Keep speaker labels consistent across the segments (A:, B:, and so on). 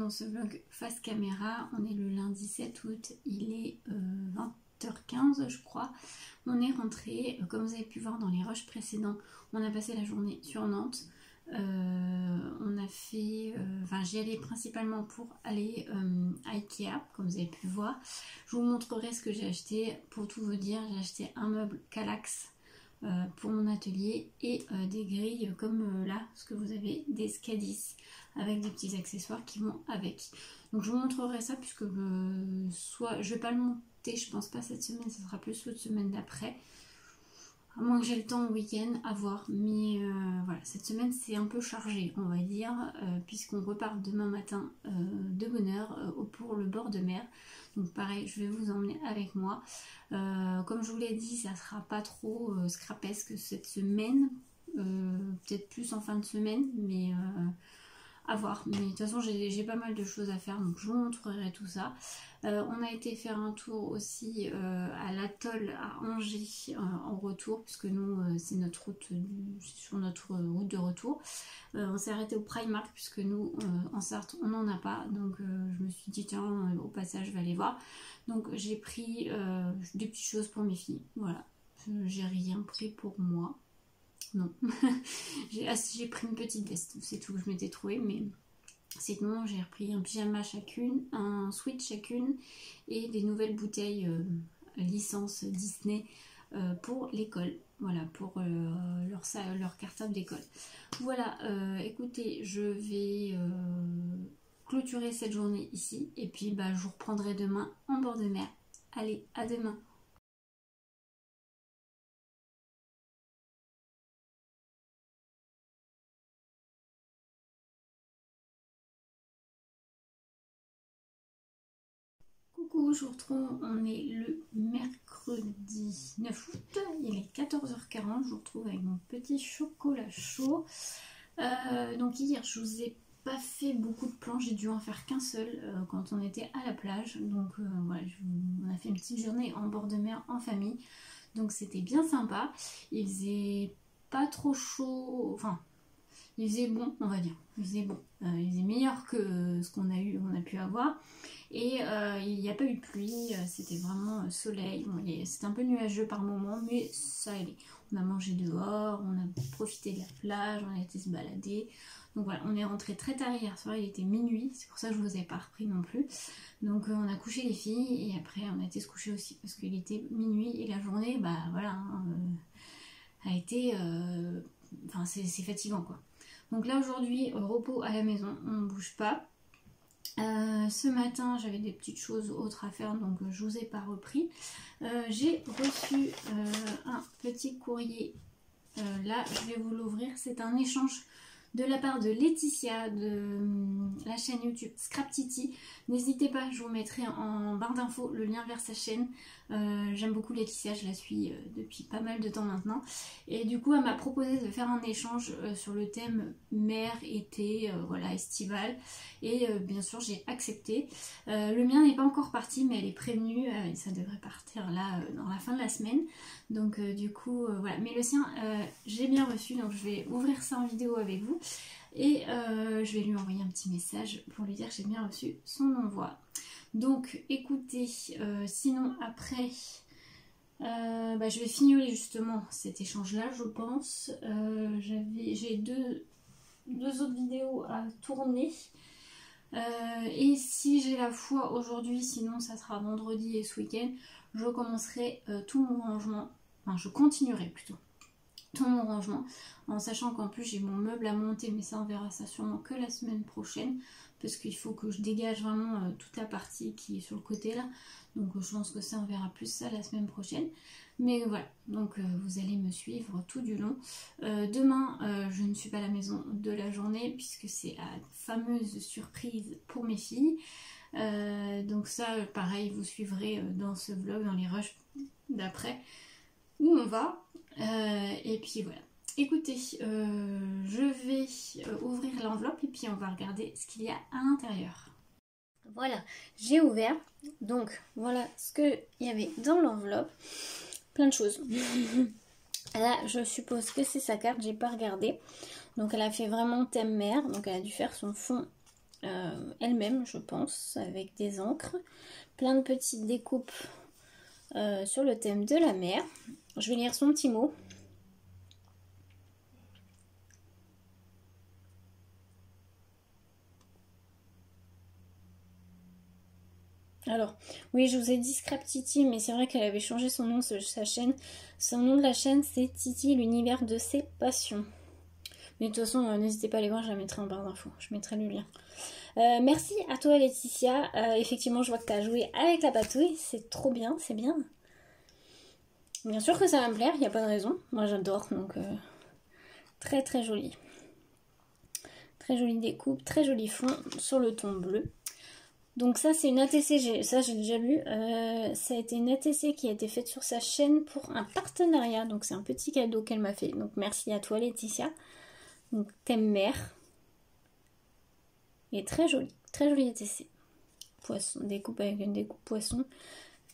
A: dans ce vlog face caméra. On est le lundi 7 août, il est 20h15 je crois. On est rentré, comme vous avez pu voir dans les rushs précédents, on a passé la journée sur Nantes. On a fait, j'y allais principalement pour aller à Ikea, comme vous avez pu voir. Je vous montrerai ce que j'ai acheté. Pour tout vous dire, j'ai acheté un meuble Kallax pour mon atelier et des grilles comme là, ce que vous avez, des Scadis avec des petits accessoires qui vont avec. Donc je vous montrerai ça puisque soit je vais pas le monter, je pense pas cette semaine, ça sera plus l'autre semaine d'après. À moins que j'ai le temps au week-end, à voir. Mais voilà, cette semaine c'est un peu chargé, on va dire, puisqu'on repart demain matin de bonne heure pour le bord de mer. Donc pareil, je vais vous emmener avec moi. Comme je vous l'ai dit, ça sera pas trop scrapesque cette semaine. Peut-être plus en fin de semaine, mais à voir. Mais de toute façon, j'ai pas mal de choses à faire, donc je vous montrerai tout ça. On a été faire un tour aussi à l'atoll à Angers en retour, puisque nous, c'est notre route, sur notre route de retour. On s'est arrêté au Primark, puisque nous, en Sarthe, on n'en a pas. Donc je me suis dit, tiens, au passage, je vais aller voir. Donc j'ai pris des petites choses pour mes filles. Voilà, j'ai rien pris pour moi. Non, j'ai pris une petite veste, c'est tout que je m'étais trouvé, mais sinon j'ai repris un pyjama chacune, un sweat chacune et des nouvelles bouteilles licence Disney pour l'école, voilà, pour leur cartable d'école. Voilà, écoutez, je vais clôturer cette journée ici et puis je vous reprendrai demain en bord de mer. Allez, à demain. Coucou, je vous retrouve, on est le mercredi 9 août, il est 14h40, je vous retrouve avec mon petit chocolat chaud. Donc hier je vous ai pas fait beaucoup de plans, j'ai dû en faire qu'un seul quand on était à la plage. Donc voilà, on a fait une petite journée en bord de mer en famille, donc c'était bien sympa. Il faisait pas trop chaud, enfin il faisait bon, on va dire. Il faisait bon. Il faisait meilleur que ce qu'on a pu avoir. Et il n'y a pas eu de pluie. C'était vraiment soleil. Bon, c'était un peu nuageux par moment, mais ça allait. On a mangé dehors, on a profité de la plage, on a été se balader. Donc voilà, on est rentré très tard hier soir, il était minuit. C'est pour ça que je ne vous ai pas repris non plus. Donc on a couché les filles et après on a été se coucher aussi parce qu'il était minuit et la journée, voilà, a été... Enfin, c'est fatigant quoi. Donc là aujourd'hui, repos à la maison, on ne bouge pas. Ce matin j'avais des petites choses autres à faire, donc je vous ai pas repris. J'ai reçu un petit courrier, là je vais vous l'ouvrir, c'est un échange de la part de Laetitia de la chaîne YouTube Scrap Titi. N'hésitez pas, je vous mettrai en barre d'infos le lien vers sa chaîne. J'aime beaucoup Laetitia, je la suis depuis pas mal de temps maintenant. Et du coup, elle m'a proposé de faire un échange sur le thème mer, été, voilà, estival. Et bien sûr, j'ai accepté. Le mien n'est pas encore parti, mais elle est prévenue. Ça devrait partir là dans la fin de la semaine. Donc du coup, voilà. Mais le sien, j'ai bien reçu, donc je vais ouvrir ça en vidéo avec vous. Et je vais lui envoyer un petit message pour lui dire que j'ai bien reçu son envoi. Donc écoutez, sinon après, je vais fignoler justement cet échange-là, je pense. J'ai deux autres vidéos à tourner. Et si j'ai la foi aujourd'hui, sinon ça sera vendredi et ce week-end, je commencerai tout mon rangement, enfin je continuerai plutôt tout mon rangement, en sachant qu'en plus j'ai mon meuble à monter, mais ça on verra ça sûrement que la semaine prochaine, parce qu'il faut que je dégage vraiment toute la partie qui est sur le côté là, donc je pense que ça on verra plus ça la semaine prochaine. Mais voilà, donc vous allez me suivre tout du long. Demain je ne suis pas à la maison de la journée puisque c'est la fameuse surprise pour mes filles. Donc ça pareil, vous suivrez dans ce vlog, dans les rushs d'après où on va. Et puis voilà. Écoutez, je vais ouvrir l'enveloppe et puis on va regarder ce qu'il y a à l'intérieur. Voilà, j'ai ouvert. Donc voilà ce qu'il y avait dans l'enveloppe. Plein de choses. Là, je suppose que c'est sa carte, j'ai pas regardé. Donc elle a fait vraiment thème mer. Donc elle a dû faire son fond elle-même, je pense, avec des encres. Plein de petites découpes sur le thème de la mer. Je vais lire son petit mot. Alors, oui, je vous ai dit Scrap Titi, mais c'est vrai qu'elle avait changé son nom de sa chaîne. Son nom de la chaîne, c'est Titi, l'univers de ses passions. Mais de toute façon, n'hésitez pas à aller voir, je la mettrai en barre d'infos. Je mettrai le lien. Merci à toi, Laetitia. Effectivement, je vois que tu as joué avec la patouille. C'est trop bien, c'est bien. Bien sûr que ça va me plaire, il n'y a pas de raison. Moi, j'adore, donc très très joli. Très jolie découpe, très joli fond sur le ton bleu. Donc ça c'est une ATC, ça j'ai déjà lu, ça a été une ATC qui a été faite sur sa chaîne pour un partenariat, donc c'est un petit cadeau qu'elle m'a fait, donc merci à toi Laetitia. Donc thème mer, et très joli ATC, poisson, découpe avec une découpe poisson,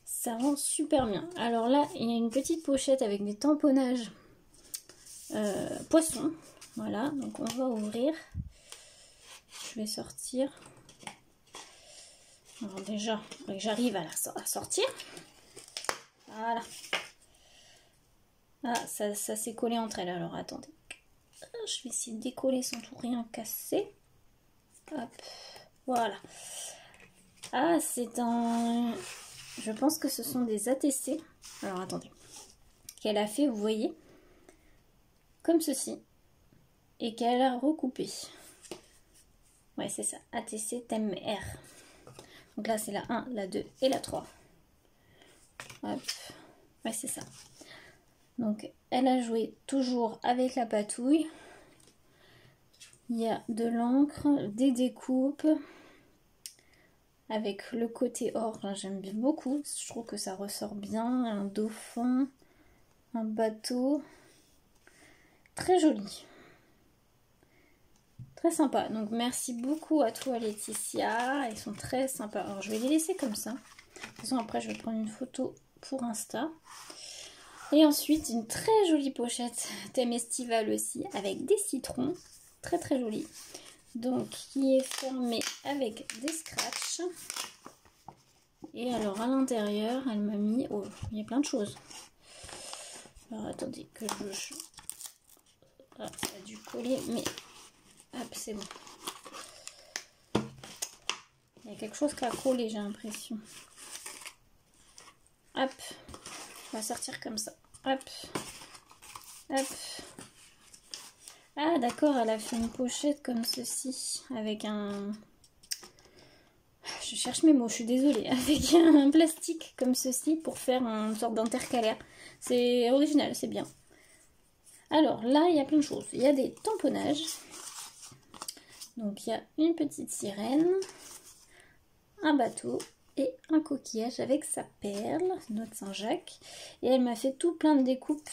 A: ça rend super bien. Alors là il y a une petite pochette avec des tamponnages poisson, voilà, donc on va ouvrir, je vais sortir. Alors déjà, j'arrive à la sortir. Voilà. Ah, ça s'est collé entre elles. Alors attendez. Je vais essayer de décoller sans tout rien casser. Hop. Voilà. Ah, c'est un... Je pense que ce sont des ATC. Alors attendez. Qu'elle a fait, vous voyez. Comme ceci. Et qu'elle a recoupé. Ouais, c'est ça. ATC thème R. Donc là, c'est la 1, la 2 et la 3. Hop. Ouais, c'est ça. Donc, elle a joué toujours avec la patouille. Il y a de l'encre, des découpes. Avec le côté or, j'aime beaucoup. Je trouve que ça ressort bien. Un dauphin, un bateau. Très joli. Très sympa. Donc, merci beaucoup à toi, Laetitia. Elles sont très sympas. Alors, je vais les laisser comme ça. De toute façon, après, je vais prendre une photo pour Insta. Et ensuite, une très jolie pochette thème estival aussi, avec des citrons. Très, très jolie. Donc, qui est fermée avec des scratchs. Et alors, à l'intérieur, elle m'a mis... Oh, il y a plein de choses. Alors, attendez, que je... Ah, ça a dû coller, mais... Hop, c'est bon. Il y a quelque chose qui a collé, j'ai l'impression. Hop. On va sortir comme ça. Hop. Hop. Ah, d'accord, elle a fait une pochette comme ceci. Avec un... Je cherche mes mots, je suis désolée. Avec un plastique comme ceci pour faire une sorte d'intercalaire. C'est original, c'est bien. Alors, là, il y a plein de choses. Il y a des tamponnages. Donc il y a une petite sirène, un bateau et un coquillage avec sa perle, notre Saint-Jacques. Et elle m'a fait tout plein de découpes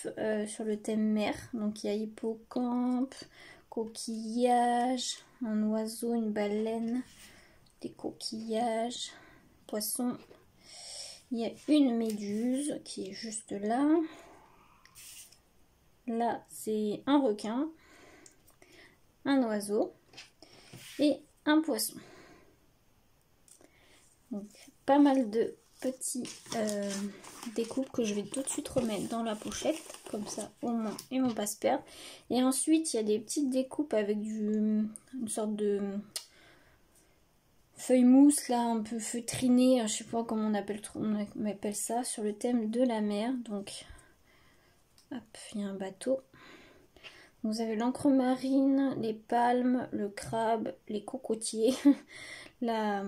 A: sur le thème mer. Donc il y a hippocampe, coquillage, un oiseau, une baleine, des coquillages, poissons. Il y a une méduse qui est juste là. Là c'est un requin, un oiseau et un poisson. Donc pas mal de petits découpes que je vais tout de suite remettre dans la pochette, comme ça au moins ils vont pas se perdre. Et ensuite il y a des petites découpes avec une sorte de feuille mousse là, un peu feutriné, je sais pas comment on appelle ça, sur le thème de la mer. Donc hop, il y a un bateau. Vous avez l'encre marine, les palmes, le crabe, les cocotiers, la...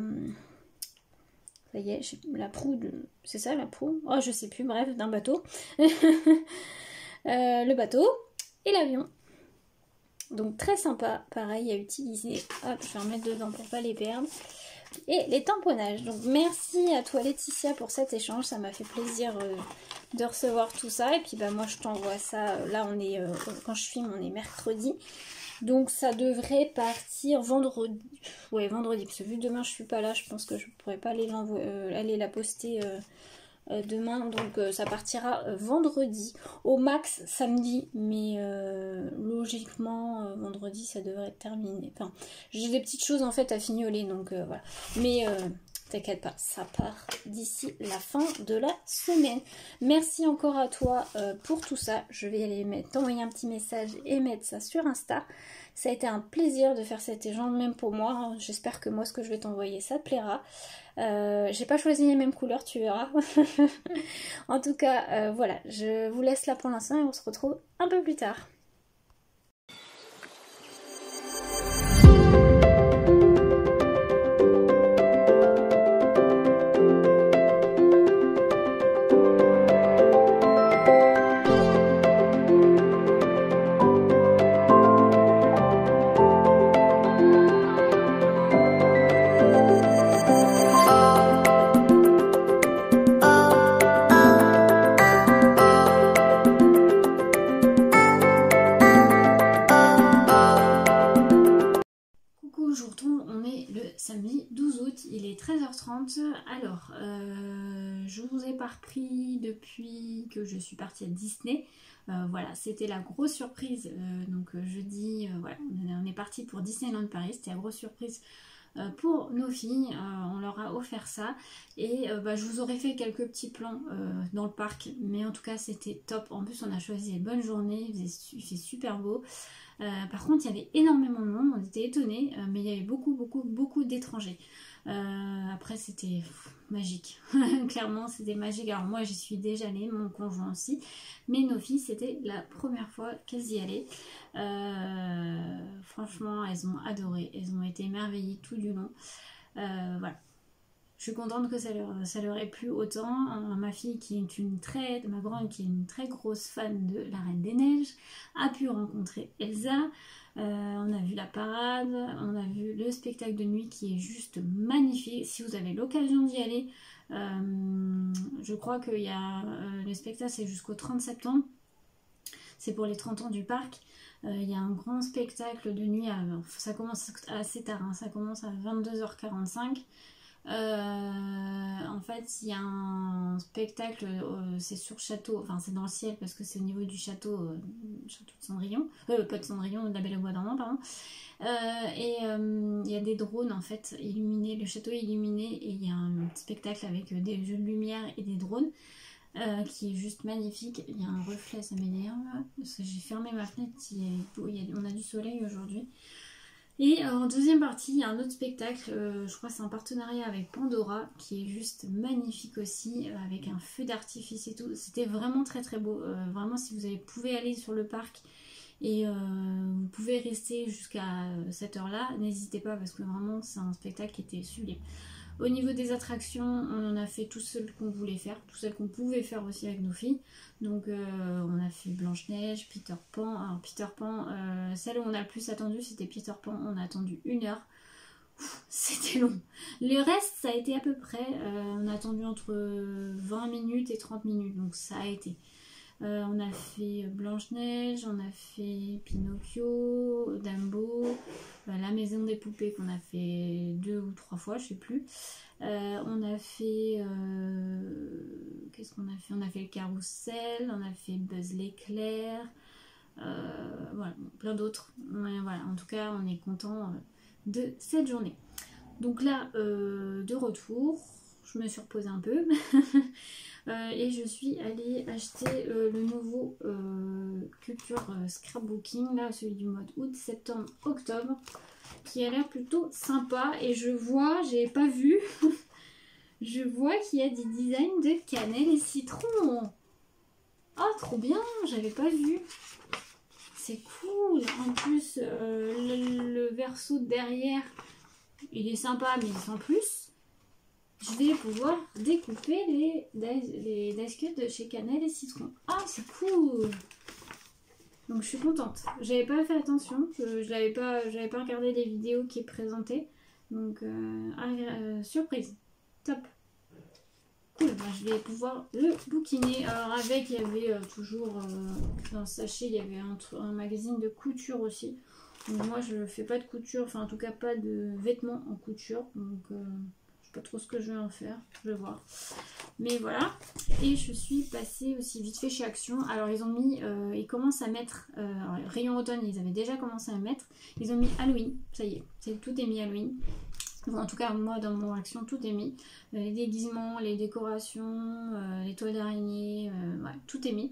A: Ça y est, la proue de... C'est ça la proue? Oh, je sais plus, bref, d'un bateau. Le bateau et l'avion. Donc très sympa, pareil à utiliser. Hop, je vais en mettre dedans pour pas les perdre. Et les tamponnages. Donc merci à toi Laetitia pour cet échange, ça m'a fait plaisir de recevoir tout ça. Et puis bah moi je t'envoie ça, là on est, quand je filme on est mercredi. Donc ça devrait partir vendredi. Ouais, vendredi, parce que vu que demain je suis pas là, je pense que je pourrais pas aller la poster demain, donc ça partira vendredi, au max samedi, mais logiquement vendredi ça devrait être terminé. Enfin, j'ai des petites choses en fait à fignoler, donc voilà. Mais t'inquiète pas, ça part d'ici la fin de la semaine. Merci encore à toi pour tout ça. Je vais aller t'envoyer un petit message et mettre ça sur Insta. Ça a été un plaisir de faire cette légende, même pour moi. J'espère que moi, ce que je vais t'envoyer, ça te plaira. J'ai pas choisi les mêmes couleurs, tu verras. En tout cas, voilà, je vous laisse là pour l'instant et on se retrouve un peu plus tard. Samedi 12 août, il est 13h30. Alors, je vous ai pas repris depuis que je suis partie à Disney. Voilà, c'était la grosse surprise. Donc jeudi, voilà, on est parti pour Disneyland Paris. C'était la grosse surprise pour nos filles. On leur a offert ça. Et je vous aurais fait quelques petits plans dans le parc. Mais en tout cas, c'était top. En plus, on a choisi une bonne journée. Il fait super beau. Par contre, il y avait énormément de monde, on était étonnés, mais il y avait beaucoup d'étrangers. Après, c'était magique. Clairement, c'était magique. Alors moi, j'y suis déjà allée, mon conjoint aussi, mais nos filles, c'était la première fois qu'elles y allaient. Franchement, elles ont adoré, elles ont été émerveillées tout du long. Voilà. Je suis contente que ça leur ait plu autant. Ma fille ma grande qui est une très grosse fan de la Reine des Neiges, a pu rencontrer Elsa. On a vu la parade, on a vu le spectacle de nuit qui est juste magnifique. Si vous avez l'occasion d'y aller, je crois que le spectacle c'est jusqu'au 30 septembre. C'est pour les 30 ans du parc. Il y a un grand spectacle de nuit. Ça commence assez tard, hein, ça commence à 22h45. En fait il y a un spectacle, c'est sur château, enfin c'est dans le ciel parce que c'est au niveau du château, château de Cendrillon, pas de Cendrillon, de la Belle au Bois dormant pardon. Il y a des drones en fait illuminés, le château est illuminé et il y a un spectacle avec des jeux de lumière et des drones qui est juste magnifique. Il y a un reflet, ça m'énerve parce que j'ai fermé ma fenêtre, on a du soleil aujourd'hui. Et en deuxième partie, il y a un autre spectacle, je crois que c'est en partenariat avec Pandora, qui est juste magnifique aussi, avec un feu d'artifice et tout. C'était vraiment très très beau. Vraiment, si vous pouvez aller sur le parc et vous pouvez rester jusqu'à cette heure-là, n'hésitez pas parce que vraiment c'est un spectacle qui était sublime. Au niveau des attractions, on en a fait tout celles qu'on voulait faire, tout celles qu'on pouvait faire aussi avec nos filles. Donc on a fait Blanche-Neige, Peter Pan. Alors Peter Pan, celle où on a le plus attendu, c'était Peter Pan. On a attendu 1 heure. C'était long. Le reste, ça a été à peu près. On a attendu entre 20 minutes et 30 minutes. Donc ça a été. On a fait Blanche-Neige, on a fait Pinocchio, Dumbo, la maison des poupées qu'on a fait 2 ou 3 fois, je sais plus. On a fait... qu'est-ce qu'on a fait? On a fait le carrousel, on a fait Buzz l'éclair, voilà, plein d'autres. Voilà, en tout cas, on est content de cette journée. Donc là, de retour, je me suis reposée un peu. Et je suis allée acheter le nouveau Culture Scrapbooking, là, celui du mois d'août, septembre, octobre, qui a l'air plutôt sympa. Et je vois, j'ai pas vu, je vois qu'il y a des designs de cannelle et citron. Ah, trop bien, j'avais pas vu. C'est cool. En plus, le verso derrière, il est sympa, mais sans plus. Je vais pouvoir découper les dice cuts de chez Cannelle et Citron. Ah, c'est cool! Donc je suis contente. J'avais pas fait attention, j'avais pas regardé les vidéos qui présentaient. Donc surprise, top. Cool, je vais pouvoir le bouquiner. Alors avec, il y avait toujours dans le sachet, il y avait un magazine de couture aussi. Donc moi je fais pas de couture, enfin en tout cas pas de vêtements en couture. Donc je sais pas trop ce que je vais en faire, je vais voir. Mais voilà. Et je suis passée aussi vite fait chez Action. Alors ils ont mis, ils commencent à mettre, rayon automne, ils avaient déjà commencé à mettre. Ils ont mis Halloween, ça y est, tout est mis Halloween. Bon, en tout cas, moi, dans mon Action, tout est mis. Les déguisements, les décorations, les toiles d'araignée, ouais, tout est mis.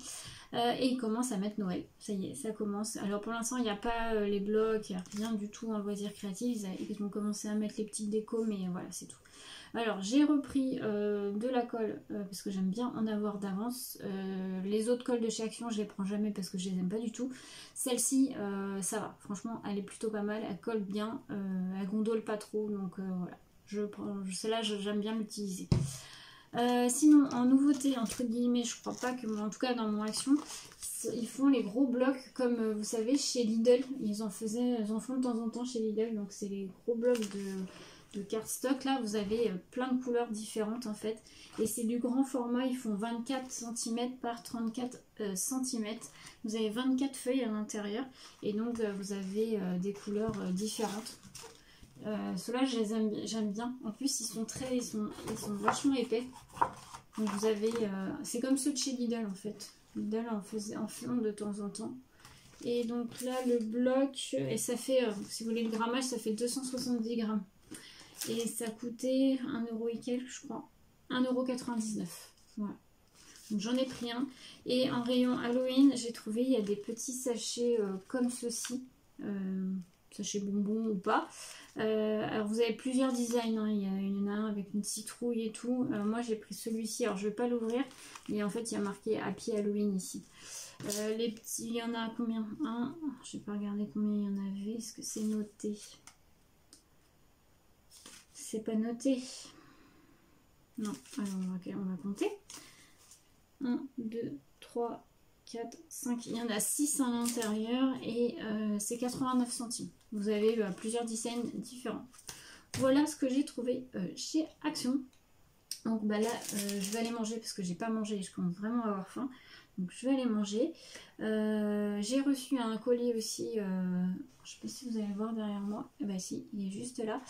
A: Et ils commencent à mettre Noël. Ça y est, ça commence. Alors pour l'instant, il n'y a pas les blocs, il n'y a rien du tout en loisirs créatifs. Ils ont commencé à mettre les petites décos, mais voilà, c'est tout. Alors j'ai repris de la colle parce que j'aime bien en avoir d'avance. Les autres colles de chez Action, je les prends jamais parce que je les aime pas du tout. Celle-ci, ça va. Franchement, elle est plutôt pas mal. Elle colle bien, elle gondole pas trop. Donc voilà, celle-là, j'aime bien l'utiliser. Sinon, en nouveauté, entre guillemets, je crois pas que, en tout cas dans mon Action, ils font les gros blocs comme vous savez chez Lidl. Ils en font de temps en temps chez Lidl. Donc c'est les gros blocs de cardstock. Là, vous avez plein de couleurs différentes en fait. Et c'est du grand format. Ils font 24 cm par 34 cm. Vous avez 24 feuilles à l'intérieur. Et donc, vous avez des couleurs différentes. Ceux-là, j'aime bien. En plus, ils sont vachement épais. Donc, vous avez... c'est comme ceux de chez Lidl en fait. Lidl en font de temps en temps. Et donc là, le bloc... Et ça fait, si vous voulez le grammage, ça fait 270 grammes. Et ça coûtait 1€ et quelques, je crois. 1,99 €. Voilà. Donc j'en ai pris un. Et en rayon Halloween, j'ai trouvé, il y a des petits sachets comme ceci. Sachets bonbons ou pas. Alors vous avez plusieurs designs. Hein. Il y en a un avec une citrouille et tout. Moi j'ai pris celui-ci. Alors je ne vais pas l'ouvrir. Mais en fait il y a marqué Happy Halloween ici. Les petits, il y en a combien? Un. Je n'ai pas regardé combien il y en avait. Est-ce que c'est noté? C'est pas noté. Non, alors on va compter. 1, 2, 3, 4, 5. Il y en a 6 à l'intérieur et c'est 89 centimes. Vous avez plusieurs designs différents. Voilà ce que j'ai trouvé chez Action. Donc bah là, je vais aller manger parce que j'ai pas mangé et je commence vraiment à avoir faim. Donc je vais aller manger. J'ai reçu un colis aussi. Je sais pas si vous allez le voir derrière moi. Eh ben si, il est juste là.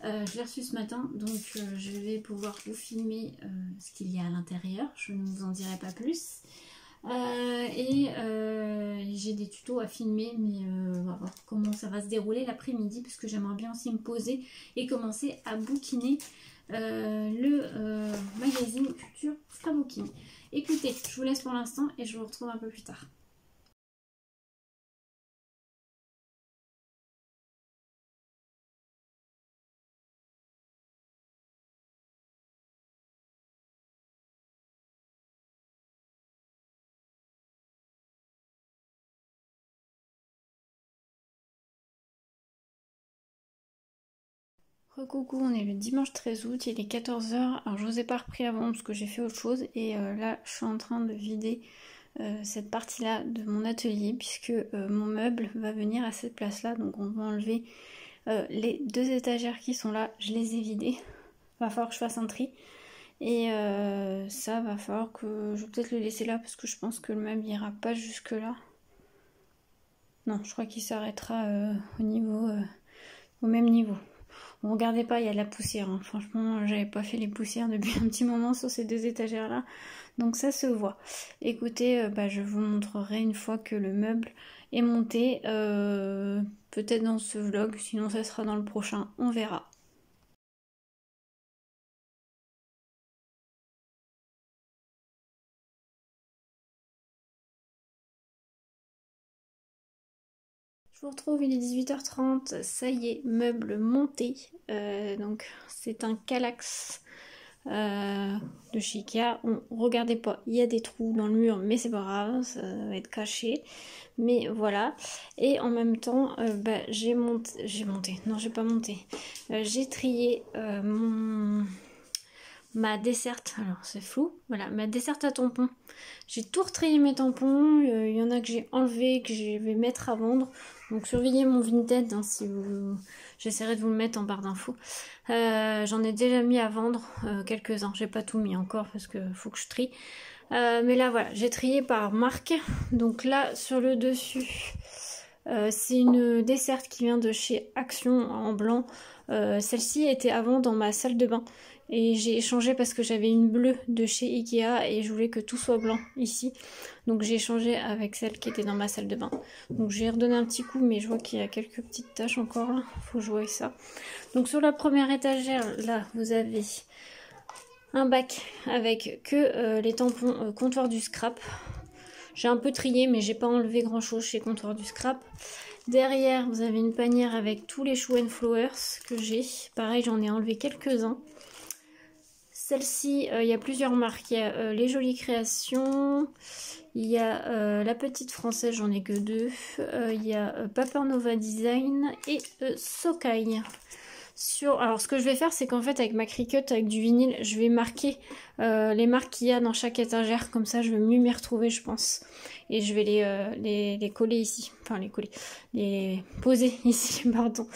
A: Je l'ai reçu ce matin. Donc je vais pouvoir vous filmer ce qu'il y a à l'intérieur. Je ne vous en dirai pas plus. J'ai des tutos à filmer. Mais on va voir comment ça va se dérouler l'après-midi. Parce que j'aimerais bien aussi me poser et commencer à bouquiner le magazine Culture Scrapbooking. Écoutez, je vous laisse pour l'instant et je vous retrouve un peu plus tard. Recoucou, on est le dimanche 13 août, il est 14 h. Alors je vous ai pas repris avant parce que j'ai fait autre chose et là je suis en train de vider cette partie-là de mon atelier puisque mon meuble va venir à cette place-là. Donc on va enlever les 2 étagères qui sont là, je les ai vidées. Va falloir que je fasse un tri. Et ça va falloir que je vais peut-être le laisser là parce que je pense que le meuble n'ira pas jusque là. Non, je crois qu'il s'arrêtera au même niveau. Bon, regardez pas, il y a de la poussière. Hein. Franchement, j'avais pas fait les poussières depuis un petit moment sur ces 2 étagères là. Donc ça se voit. Écoutez, je vous montrerai une fois que le meuble est monté. Peut-être dans ce vlog, sinon ça sera dans le prochain. On verra. Je vous retrouve, il est 18h30, ça y est, meuble monté. Donc c'est un Kallax de chez Ikea. Regardez pas, il y a des trous dans le mur, mais c'est pas grave, ça va être caché. Mais voilà. Et en même temps, j'ai trié ma desserte, alors c'est flou, voilà, ma desserte à tampons. J'ai tout retrié mes tampons, il y en a que j'ai enlevé, que je vais mettre à vendre. Donc surveillez mon Vinted, hein, si vous... J'essaierai de vous le mettre en barre d'infos. J'en ai déjà mis à vendre quelques-uns, j'ai pas tout mis encore parce que faut que je trie. Mais là voilà, j'ai trié par marque. Donc là sur le dessus, c'est une desserte qui vient de chez Action en blanc. Celle-ci était avant dans ma salle de bain. Et j'ai échangé parce que j'avais une bleue de chez Ikea et je voulais que tout soit blanc ici. Donc j'ai échangé avec celle qui était dans ma salle de bain. Donc j'ai redonné un petit coup, mais je vois qu'il y a quelques petites taches encore là. Faut jouer ça. Donc sur la première étagère, là, vous avez un bac avec que les tampons comptoir du scrap. J'ai un peu trié, mais j'ai pas enlevé grand chose chez comptoir du scrap. Derrière, vous avez une panière avec tous les Show & Flowers que j'ai. Pareil, j'en ai enlevé quelques-uns. Celle-ci, il y a plusieurs marques. Il y a Les Jolies Créations, il y a La Petite Française, j'en ai que deux. Il y a Paper Nova Design et Sokai. Alors ce que je vais faire, c'est qu'en fait avec ma Cricut, avec du vinyle, je vais marquer les marques qu'il y a dans chaque étagère. Comme ça, je vais mieux m'y retrouver, je pense. Et je vais les coller ici. Enfin, les poser ici, pardon.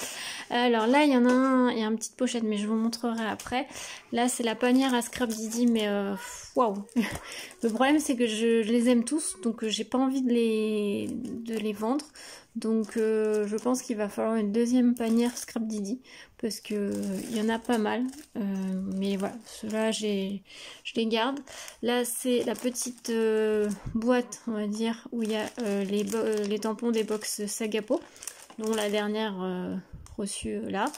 A: Alors là, il y en a un, il y a une petite pochette, mais je vous montrerai après. Là, c'est la panière à Scrap Didi, mais waouh. Le problème, c'est que je les aime tous, donc j'ai pas envie de les vendre. Donc je pense qu'il va falloir une deuxième panière Scrap Didi parce que il y en a pas mal. Mais voilà, ceux-là je les garde. Là c'est la petite boîte, on va dire, où il y a les tampons des box Sagapo, dont la dernière reçue là.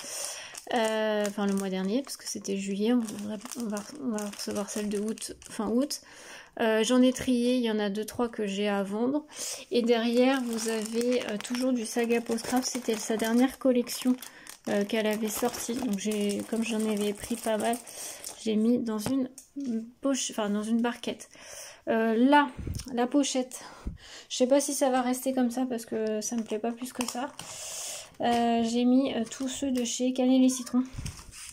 A: Enfin le mois dernier, parce que c'était juillet, on va recevoir celle de août, fin août. J'en ai trié, il y en a 2-3 que j'ai à vendre. Et derrière, vous avez toujours du Sagapo Scrap. C'était sa dernière collection qu'elle avait sortie. Donc comme j'en avais pris pas mal, j'ai mis dans une poche, enfin dans une barquette. Là, la pochette, je sais pas si ça va rester comme ça parce que ça me plaît pas plus que ça. J'ai mis tous ceux de chez Cannelle et Citron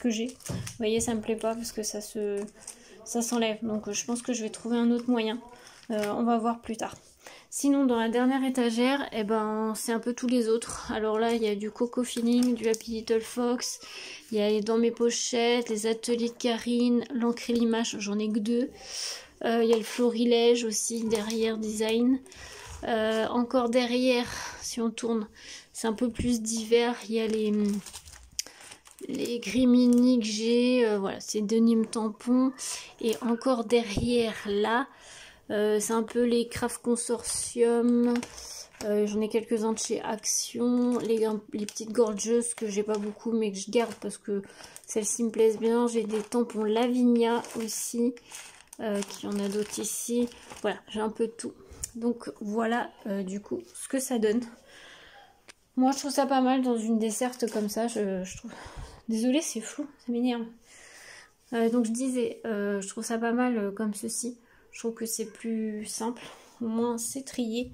A: que j'ai. Vous voyez, ça me plaît pas parce que ça s'enlève. Donc je pense que je vais trouver un autre moyen. On va voir plus tard. Sinon, dans la dernière étagère, eh ben, c'est un peu tous les autres. Alors là, il y a du Coco Feeling, du Happy Little Fox. Il y a dans mes pochettes, les ateliers de Karine, l'encre et l'image, j'en ai que 2. Il y a le Florilège aussi, derrière Design. Encore derrière, si on tourne, c'est un peu plus divers. Il y a les gris mini que j'ai, voilà, c'est denim tampon. Et encore derrière là, c'est un peu les Craft Consortium. J'en ai quelques-uns de chez Action. Les petites gorgeous que j'ai pas beaucoup mais que je garde parce que celles-ci me plaisent bien. J'ai des tampons Lavinia aussi, qui en a d'autres ici. Voilà, j'ai un peu de tout. Donc voilà du coup ce que ça donne. Moi je trouve ça pas mal dans une desserte comme ça. Je trouve... Désolée, c'est flou, ça m'énerve. Donc je disais, je trouve ça pas mal comme ceci. Je trouve que c'est plus simple. Au moins c'est trié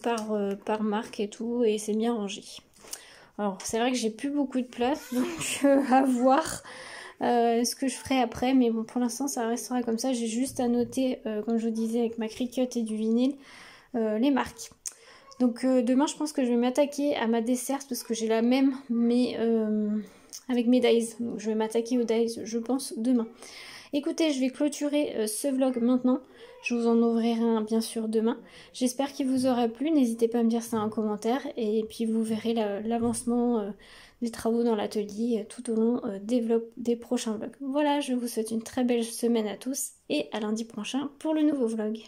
A: par marque et tout. Et c'est bien rangé. Alors c'est vrai que j'ai plus beaucoup de place. Donc à voir ce que je ferai après. Mais bon, pour l'instant ça restera comme ça. J'ai juste à noter, comme je vous disais, avec ma Cricut et du vinyle, les marques. Donc demain je pense que je vais m'attaquer à ma desserte parce que j'ai la même mais avec mes dies. Donc je vais m'attaquer aux dies je pense demain. Écoutez, je vais clôturer ce vlog maintenant. Je vous en ouvrirai un bien sûr demain. J'espère qu'il vous aura plu. N'hésitez pas à me dire ça en commentaire. Et puis vous verrez l'avancement des travaux dans l'atelier tout au long des prochains vlogs. Voilà, je vous souhaite une très belle semaine à tous et à lundi prochain pour le nouveau vlog.